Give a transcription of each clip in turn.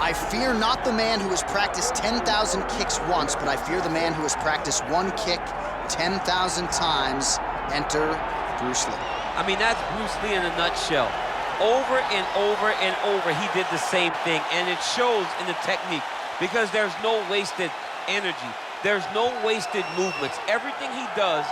I fear not the man who has practiced 10,000 kicks once, but I fear the man who has practiced one kick 10,000 times. Enter Bruce Lee. I mean, that's Bruce Lee in a nutshell. Over and over and over, he did the same thing, and it shows in the technique because there's no wasted energy. There's no wasted movements. Everything he does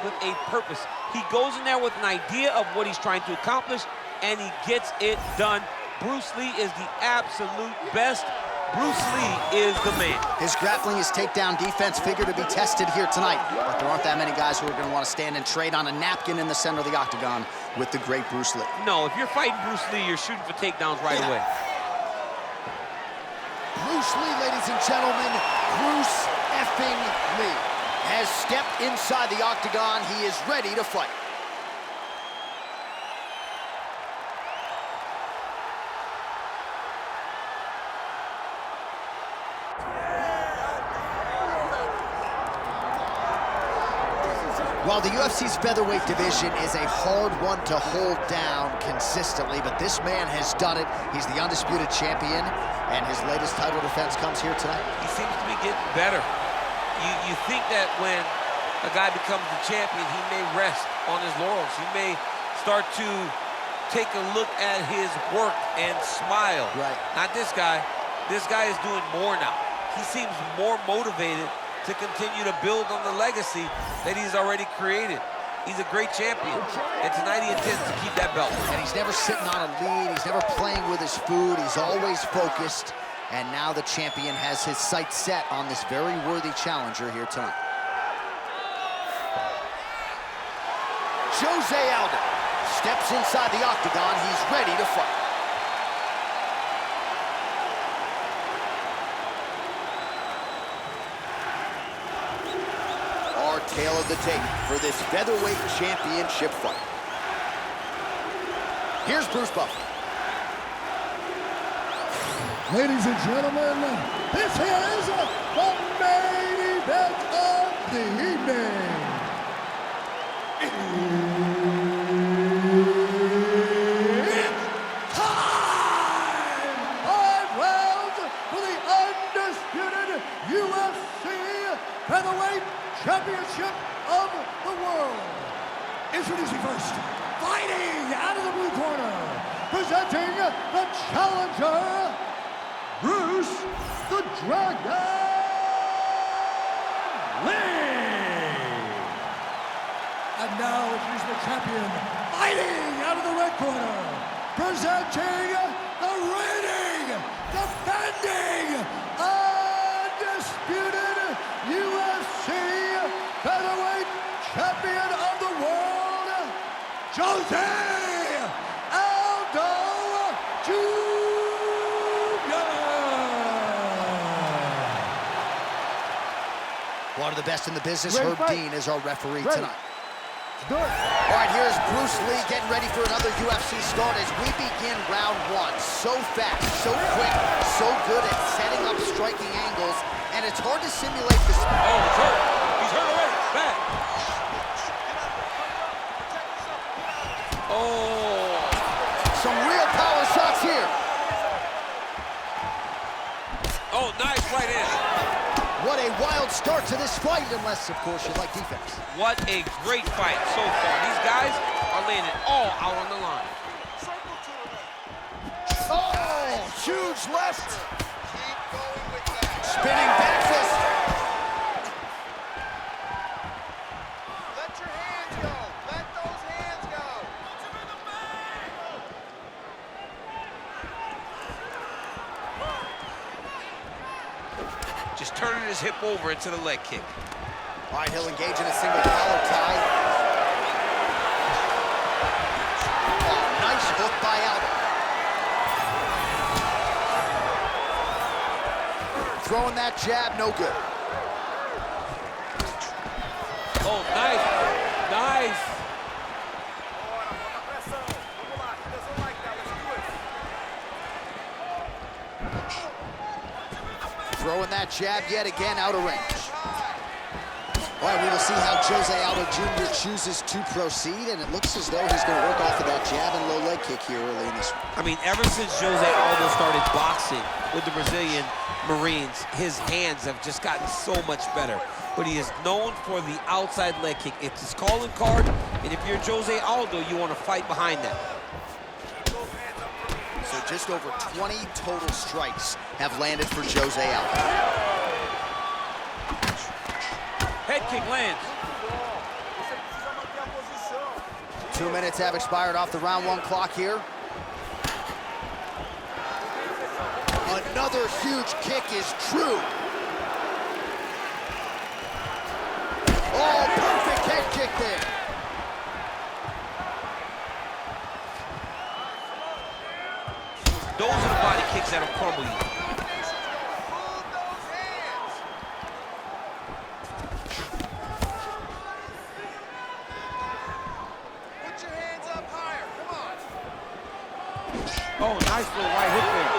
with a purpose. He goes in there with an idea of what he's trying to accomplish, and he gets it done. Bruce Lee is the absolute best. Bruce Lee is the man. His grappling, his takedown defense figure to be tested here tonight, but there aren't that many guys who are going to want to stand and trade on a napkin in the center of the octagon with the great Bruce Lee. No, if you're fighting Bruce Lee, you're shooting for takedowns right away. Bruce Lee, ladies and gentlemen, Bruce effing Lee has stepped inside the octagon. He is ready to fight. While the UFC's featherweight division is a hard one to hold down consistently, but this man has done it. He's the undisputed champion, and his latest title defense comes here tonight. He seems to be getting better. You think that when a guy becomes the champion, he may rest on his laurels. He may start to take a look at his work and smile. Right. Not this guy. This guy is doing more now. He seems more motivated to continue to build on the legacy that he's already created. He's a great champion, and tonight he intends to keep that belt. And he's never sitting on a lead, he's never playing with his food, he's always focused, and now the champion has his sights set on this very worthy challenger here tonight. Jose Aldo steps inside the octagon, he's ready to fight. Tale of the tape for this featherweight championship fight. Here's Bruce Buffer. Ladies and gentlemen, this is the main event of the evening. It's time! 5 rounds for the undisputed UFC featherweight championship of the world. Introducing first, fighting out of the blue corner, presenting the challenger, Bruce the Dragon Lee. And now introducing the champion, fighting out of the red corner, presenting the reigning, defending, undisputed UFC featherweight champion of the world, Jose Aldo Jr. One of the best in the business, Herb Dean, is our referee tonight. Do it. All right, here's Bruce Lee getting ready for another UFC start as we begin round 1. So fast, so quick, so good at setting up striking angles, and it's hard to simulate this. Oh, he's hurt. He's hurt already. Back. Oh. Some real power shots here. Oh, nice right hand. What a wild start to this fight, unless, of course, you like defense. What a great fight so far. These guys are laying it all out on the line. Oh, huge left. Spinning back fist. Let your hands go. Let those hands go. Just turning his hip over into the leg kick. All right, he'll engage in a single collar tie. Oh, nice hook by Aldo. Throwing that jab, no good. Oh, nice. Nice. Throwing that jab yet again out of range. All right, we will see how Jose Aldo Jr. chooses to proceed, and it looks as though he's going to work off of that jab and low leg kick here early in this one. I mean, ever since Jose Aldo started boxing with the Brazilian Marines, his hands have just gotten so much better. But he is known for the outside leg kick. It's his calling card, and if you're Jose Aldo, you want to fight behind that. So just over 20 total strikes have landed for Jose Aldo. Head kick lands. 2 minutes have expired off the round 1 clock here. Another huge kick is true. Oh, perfect head kick there. Those are the body kicks that'll crumble you. Put your hands up higher. Come on. Oh, nice little right hook there.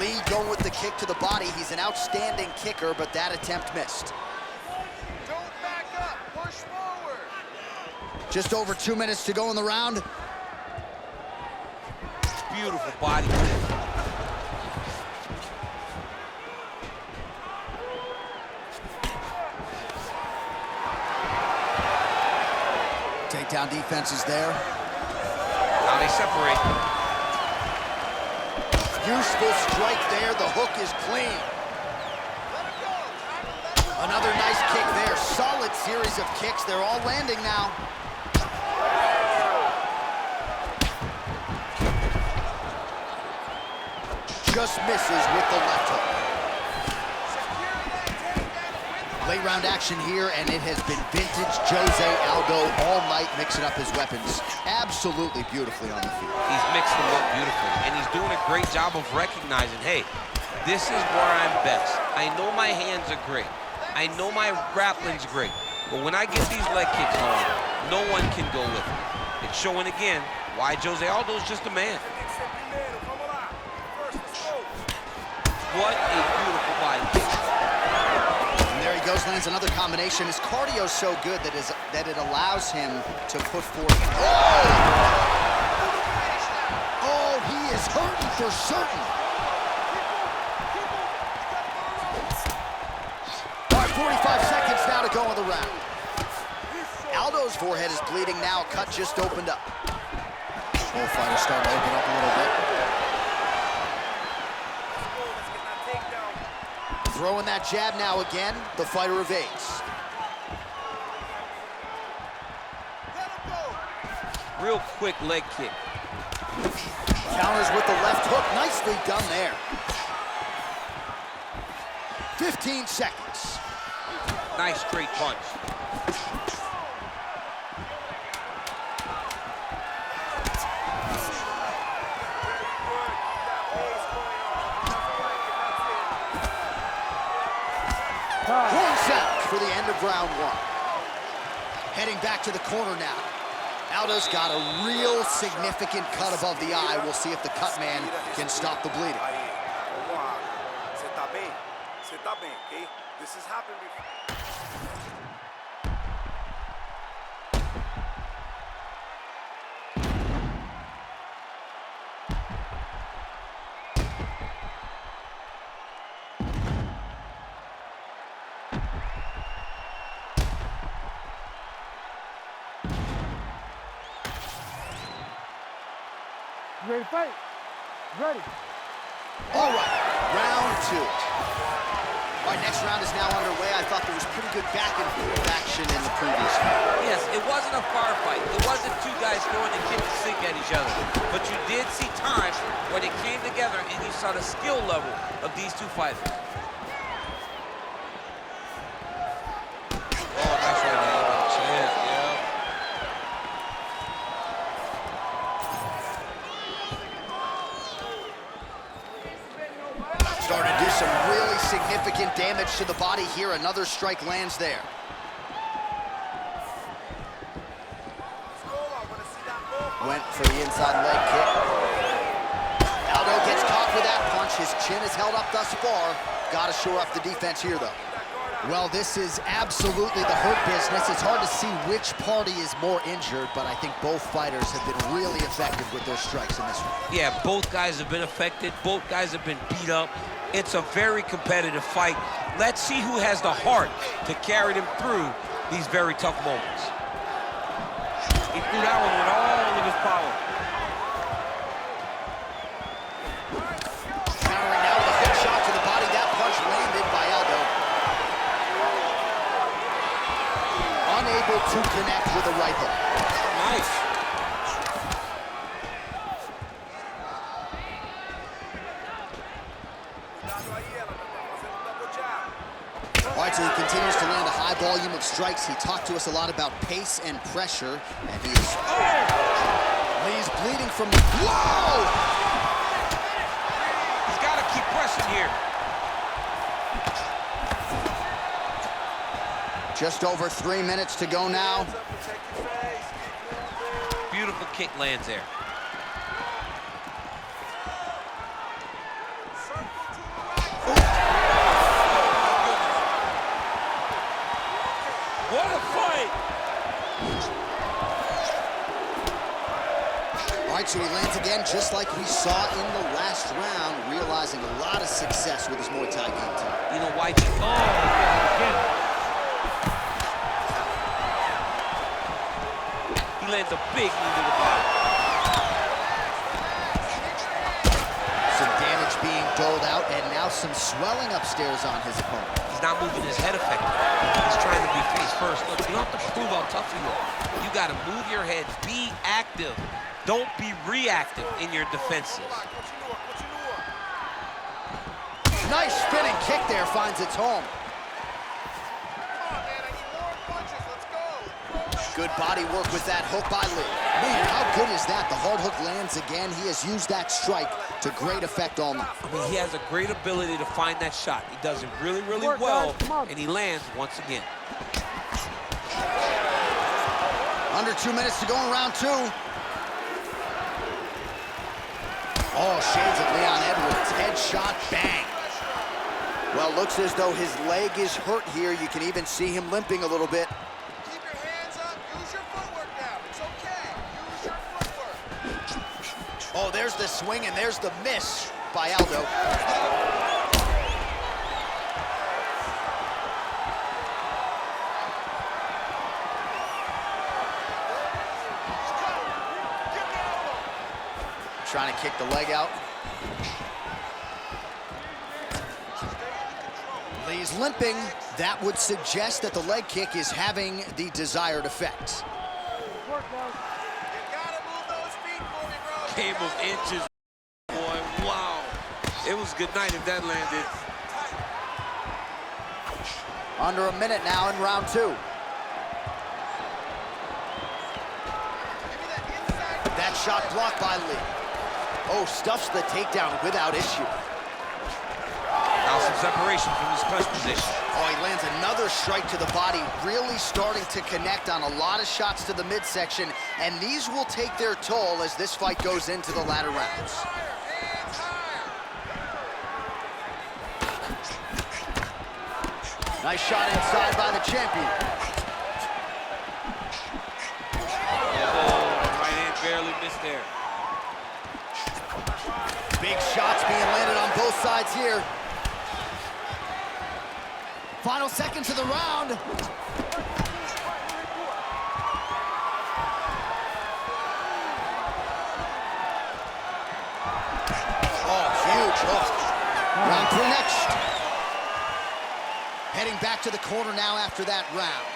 Lee going with the kick to the body. He's an outstanding kicker, but that attempt missed. Don't back up. Push forward. Just over 2 minutes to go in the round. Beautiful body kick. Takedown defense is there. Now they separate. Useful strike there. The hook is clean. Let it go. Time to let it go. Another nice kick there. Solid series of kicks. They're all landing now. Just misses with the left hook. Secure that takedown and win the Late round action here, and it has been vintage Jose Aldo all night, mixing up his weapons absolutely beautifully on the field. He's mixed them up beautifully, and he's doing a great job of recognizing, hey, this is where I'm best. I know my hands are great. I know my grappling's great. But when I get these leg kicks on, no one can go with it. It's showing again why Jose Aldo is just a man. What a beautiful body kick. And there he goes, lands another combination. His cardio's so good that it allows him to put forth. Oh, he is hurting for certain. All right, 45 seconds now to go in the round. Aldo's forehead is bleeding now. Cut just opened up. Both fighters starting to open up a little bit. Throwing that jab now again. The fighter evades. Real quick leg kick. Counters with the left hook. Nicely done there. 15 seconds. Nice straight punch. Points out for the end of round 1. Heading back to the corner now. Aldo's got a real significant cut above the eye. We'll see if the cut man can stop the bleeding. This has happened before. You ready to fight? Ready. All right, round 2. All right, next round is now underway. I thought there was pretty good back and forth action in the previous round. Yes, it wasn't a firefight. It wasn't two guys throwing the kitchen sink at each other. But you did see times where they came together and you saw the skill level of these two fighters. Oh, that's right there. Chance, yeah. Starting to do some really significant damage to the body here. Another strike lands there. Went for the inside leg kick. Aldo gets caught with that punch. His Chin is held up thus far. Got to shore up the defense here, though. Well, this is absolutely the hurt business. It's hard to see which party is more injured, but I think both fighters have been really effective with their strikes in this one. Yeah, both guys have been affected. Both guys have been beat up. It's a very competitive fight. Let's see who has the heart to carry them through these very tough moments. He threw that one with all of his power. Countering now with a hook shot to the body. That punch landed by Aldo. Unable to connect with a right hook. Nice. All right, so he continues to land a high volume of strikes. He talked to us a lot about pace and pressure, and Lee's bleeding from the... Whoa! He's got to keep pressing here. Just over 3 minutes to go now. Beautiful kick lands there. What a fight! All right, so he lands again, just like we saw in the last round, realizing a lot of success with his Muay Thai game tonight. You know, White. Oh, again. He lands a big knee to the body. Some damage being doled out, and now some swelling upstairs on his opponent. He's not moving his head effectively. He's trying to be face first. Look, you don't have to prove how tough you are. You got to move your head. Be active. Don't be reactive in your defenses. Nice spinning kick there, finds its home. Good body work with that hook by Lee. Man, how good is that? The hard hook lands again. He has used that strike to great effect all night. I mean, he has a great ability to find that shot. He does it really, really well, and he lands once again. Under 2 minutes to go in round two. Oh, shades of Leon Edwards. Headshot, bang. Well, looks as though his leg is hurt here. You can even see him limping a little bit. Keep your hands up. Use your footwork now. It's okay. Use your footwork. Oh, there's the swing, and there's the miss by Aldo. Trying to kick the leg out. Lee's limping. That would suggest that the leg kick is having the desired effect. You gotta move those feet for me, bro. Game of inches, boy. Wow. It was good night if that landed. Under a minute now in round two. That shot blocked by Lee. Oh, stuffs the takedown without issue. Now some separation from his punch position. Oh, he lands another strike to the body, really starting to connect on a lot of shots to the midsection, and these will take their toll as this fight goes into the latter rounds. Nice shot inside by the champion. Oh, right hand barely missed there. Big shots being landed on both sides here. Final seconds of the round. Oh, huge hook. Round three next. Heading back to the corner now after that round.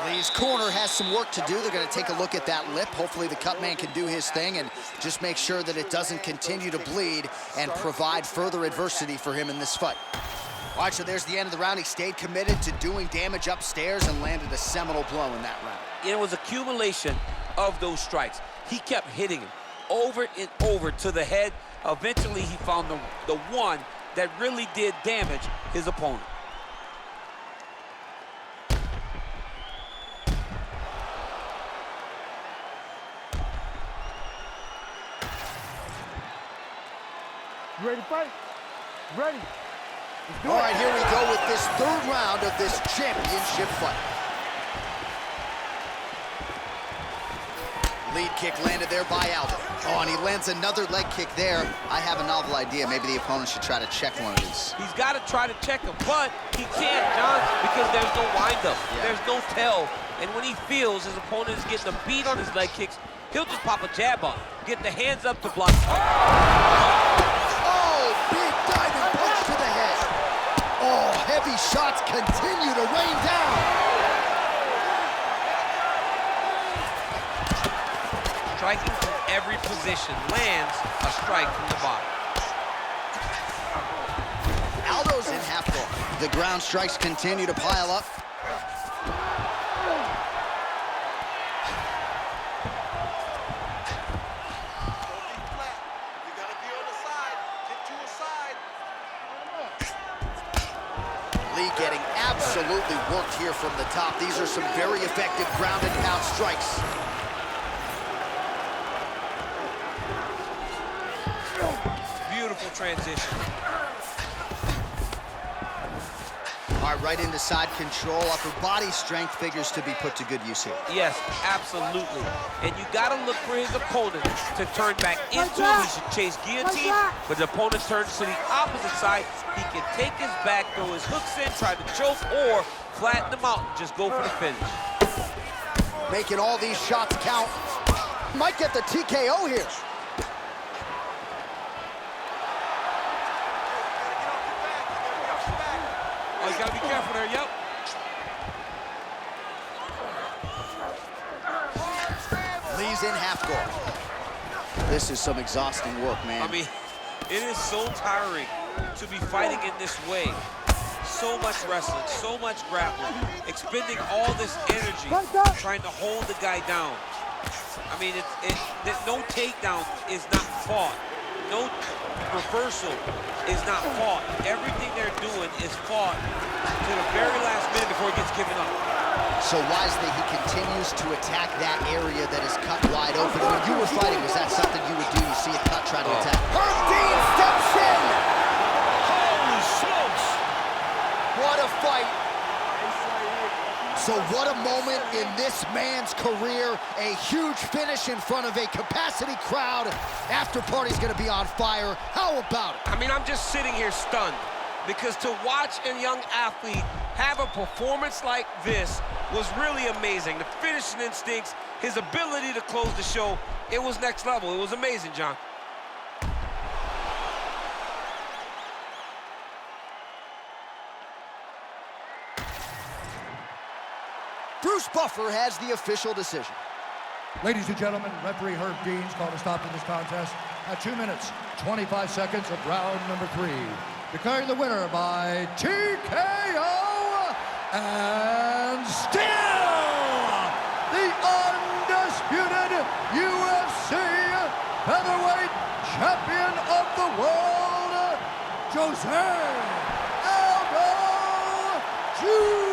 Lee's corner has some work to do. They're going to take a look at that lip. Hopefully the cut man can do his thing and just make sure that it doesn't continue to bleed and provide further adversity for him in this fight. All right, so there's the end of the round. He stayed committed to doing damage upstairs and landed a seminal blow in that round. It was accumulation of those strikes. He kept hitting him over and over to the head. Eventually, he found the one that really did damage his opponent. You ready to fight? Ready. All right, here we go with this third round of this championship fight. Lead kick landed there by Aldo. Oh, and he lands another leg kick there. I have a novel idea. Maybe the opponent should try to check one of these. He's got to try to check him, but he can't, John, because there's no windup. Yeah. There's no tell. And when he feels his opponent is getting a beat on his leg kicks, he'll just pop a jab on him, get the hands up to block. Oh, big diving punch to the head. Oh, heavy shots continue to rain down. Striking from every position, lands a strike from the bottom. Aldo's in half guard. The ground strikes continue to pile up. You gotta be on the side. Get to a side. Lee getting absolutely worked here from the top. These are some very effective ground and pound strikes. Beautiful transition. All right, right into side control. Upper body strength figures to be put to good use here. Yes, absolutely. And you got to look for his opponent to turn back into him. He should chase guillotine, but the opponent turns to the opposite side. He can take his back, throw his hooks in, try to choke, or flatten him out and just go for the finish. Making all these shots count. Might get the TKO here. Oh, you gotta be careful there, yep. Lee's in half guard. This is some exhausting work, man. I mean, it is so tiring to be fighting in this way. So much wrestling, so much grappling, expending all this energy trying to hold the guy down. I mean, no takedown is not fought. No reversal is not fought. Everything they're doing is fought to the very last minute before it gets given up. So wisely, he continues to attack that area that is cut wide open. When you were fighting, was that something you would do? You see a cut, try to attack. Herb Dean steps in! Holy smokes! What a fight! So what a moment in this man's career. A huge finish in front of a capacity crowd. After party's gonna be on fire. How about it? I mean, I'm just sitting here stunned because to watch a young athlete have a performance like this was really amazing. The finishing instincts, his ability to close the show, it was next level. It was amazing, John. Bruce Buffer has the official decision. Ladies and gentlemen, referee Herb Dean's called a stop to this contest at 2 minutes, 25 seconds of round number 3. Declaring the winner by TKO and still the undisputed UFC featherweight champion of the world, Jose Aldo Jr.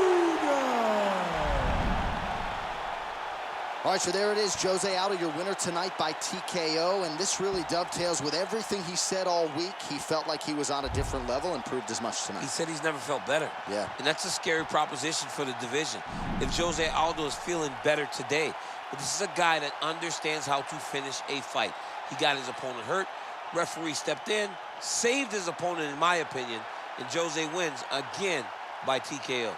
All right, so there it is, Jose Aldo, your winner tonight by TKO, and this really dovetails with everything he said all week. He felt like he was on a different level and proved as much tonight. He said he's never felt better. Yeah. And that's a scary proposition for the division. If Jose Aldo is feeling better today, but this is a guy that understands how to finish a fight. He got his opponent hurt, referee stepped in, saved his opponent in my opinion, and Jose wins again by TKO.